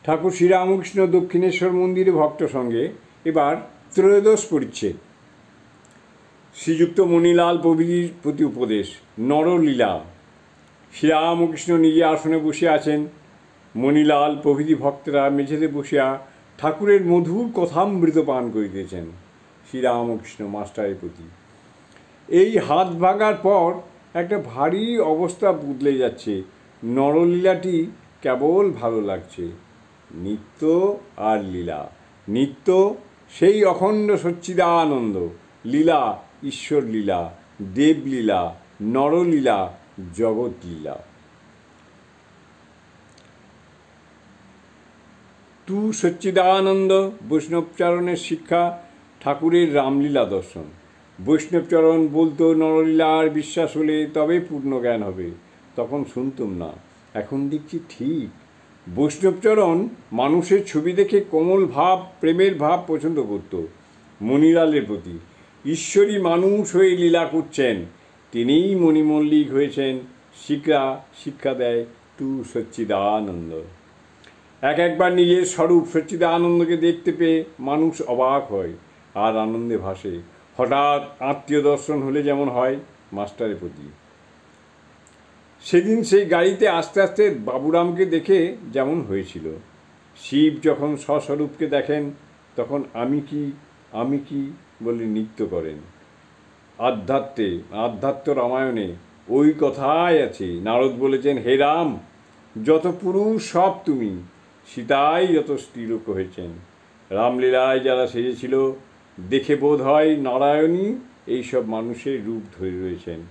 ঠাকুর শ্রীরামকৃষ্ণ দক্ষিণেশ্বর মন্দিরে ভক্ত সঙ্গে এবার ত্রয়োদশ পরিচ্ছেদ। শ্রীযুক্ত মণিলাল প্রভৃতির প্রতি উপদেশ। নরলীলা। শ্রীরামকৃষ্ণ নিজে আসনে বসে আছেন, মণিলাল প্রভৃতি ভক্তরা মেঝেতে বসিয়া ঠাকুরের মধুর কথামৃত পান করিতেছেন। শ্রীরামকৃষ্ণ মাস্টারের প্রতি। এই হাত ভাঙার পর একটা ভারী অবস্থা বদলে যাচ্ছে। নরলীলাটি কেবল ভালো লাগছে। নিত্য আর লীলা। নিত্য সেই অখণ্ড সচ্চিদানন্দ, লীলা ঈশ্বর লীলা, দেবলীলা, নরলীলা, জগৎলীলা। তু সচ্চিদানন্দ বৈষ্ণবচরণের শিক্ষা, ঠাকুরের রামলীলা দর্শন। বৈষ্ণবচরণ বলতো নরলীলার বিশ্বাস হলে তবে পূর্ণ জ্ঞান হবে। তখন শুনতুম না, এখন দেখছি ঠিক। বৈষ্ণবচরণ মানুষের ছবি দেখে কোমল ভাব, প্রেমের ভাব পছন্দ করত। মণিলালের প্রতি। ঈশ্বরী মানুষ হয়ে লীলা করছেন, তিনিই মণিমল্লিক হয়েছেন। শিক্ষা দেয় তু সচ্চিদানন্দ। একবার নিজের স্বরূপ সচ্চিদানন্দকে দেখতে পেয়ে মানুষ অবাক হয় আর আনন্দে ভাসে। হঠাৎ আত্মীয় দর্শন হলে যেমন হয়, মাস্টারের প্রতি। সেদিন সেই গাড়িতে আস্তে আস্তে বাবুরামকে দেখে যেমন হয়েছিল। শিব যখন স্বস্বরূপকে দেখেন তখন আমি কি বলে নৃত্য করেন। আধ্যাত্ম রামায়ণে ওই কথাই আছে। নারদ বলেছেন, হে রাম, যত পুরুষ সব তুমি, সীতাই যত স্ত্রীলোক হয়েছেন। রামলীলায় যারা সেজেছিল দেখে বোধ হয় নারায়ণী এইসব মানুষের রূপ ধরে রয়েছেন।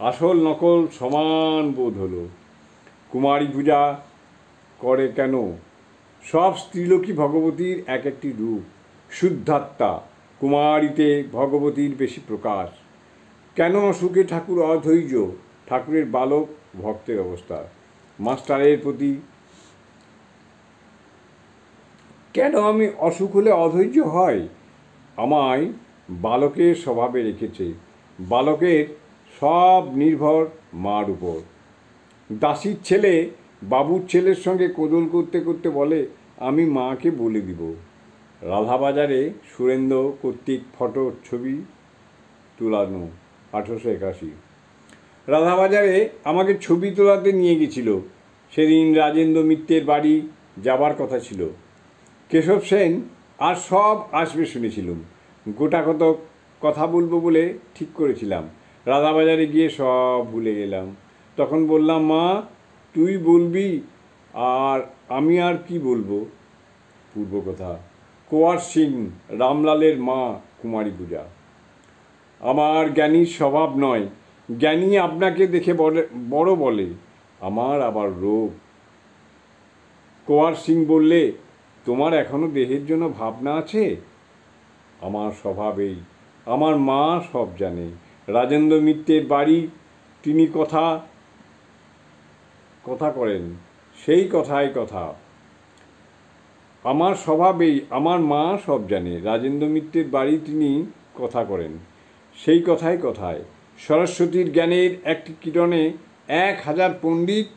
আসল নকল সমান বোধ হলো। কুমারী পূজা করে কেন? সব স্ত্রীলোকই ভগবতীর এক একটি রূপ। শুদ্ধাত্মা কুমারীতে ভগবতীর বেশি প্রকাশ। কেন অসুখে ঠাকুর অধৈর্য? ঠাকুরের বালক ভক্তের অবস্থা। মাস্টারের প্রতি। কেন আমি অসুখ হলে অধৈর্য হয়? আমায় বালকের স্বভাবে রেখেছে। বালকের সব নির্ভর মার উপর। দাসীর ছেলে বাবুর ছেলের সঙ্গে কোদল করতে করতে বলে, আমি মাকে বলে দিব। রাধাবাজারে সুরেন্দ্র কর্তৃক ফটো ছবি তোলানো 1881। রাধাবাজারে আমাকে ছবি তোলাতে নিয়ে গেছিল। সেদিন রাজেন্দ্র মিত্রের বাড়ি যাবার কথা ছিল। কেশব সেন আর সব আসবে শুনেছিলুম। গোটা কত কথা বলবো বলে ঠিক করেছিলাম। রাধাবাজারে গিয়ে সব ভুলে গেলাম। তখন বললাম, মা তুই বলবি আর আমি আর কি বলবো। পূর্ব কথা। কুঁয়ার সিং রামলালের মা কুমারী পূজা। আমার জ্ঞানীর স্বভাব নয়। জ্ঞানী আপনাকে দেখে বড় বলে, আমার আবার রোগ। কুঁয়ার সিং বললে, তোমার এখনো দেহের জন্য ভাবনা আছে? আমার স্বভাবেই। আমার মা সব জানে। রাজেন্দ্র মিত্রের বাড়ি তিনি কথা করেন, সেই কথাই কথা। আমার স্বভাবেই। আমার মা সব জানে। রাজেন্দ্র মিত্রের বাড়ি তিনি কথা করেন, সেই কথাই কথায়। সরস্বতীর জ্ঞানের একটি কিরণে 1000 পণ্ডিত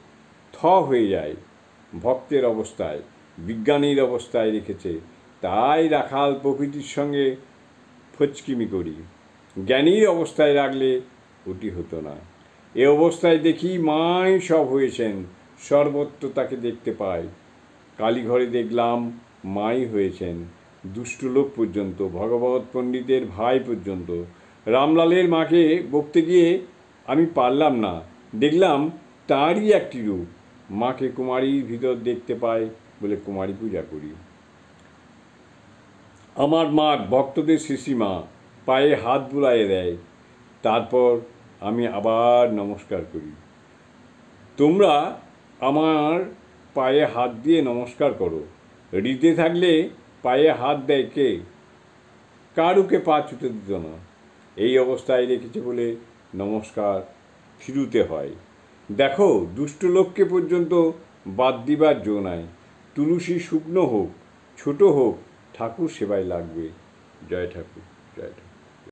হয়ে যায়। ভক্তের অবস্থায়, বিজ্ঞানীর অবস্থায় রেখেছে, তাই রাখাল প্রকৃতির সঙ্গে ফচকিমি করি। জ্ঞানীর অবস্থায় রাখলে ওটি হতো না। এ অবস্থায় দেখি মাই সব হয়েছেন, সর্বত্র তাকে দেখতে পাই। কালীঘরে দেখলাম মাই হয়েছেন, দুষ্ট লোক পর্যন্ত, ভগবত পণ্ডিতের ভাই পর্যন্ত। রামলালের মাকে বকতে গিয়ে আমি পারলাম না। দেখলাম তাঁরই একটি রূপ। মাকে কুমারীর ভিতর দেখতে পাই বলে কুমারী পূজা করি। আমার মা ভক্তদের শিশিমা, পায়ে হাত বুলাইয়ে দেয়, তারপর আমি আবার নমস্কার করি। তোমরা আমার পায়ে হাত দিয়ে নমস্কার করো। হৃদে থাকলে পায়ে হাত দেয় কে? কারুকে পা ছুতে দিত না। এই অবস্থায় রেখেছে বলে নমস্কার ফিরুতে হয়। দেখো, দুষ্ট লোককে পর্যন্ত বাদ দিবার জো নাই। তুলসী শুকনো হোক, ছোট হোক, ঠাকুর সেবায় লাগবে। জয় ঠাকুর, জয় ঠাকুর।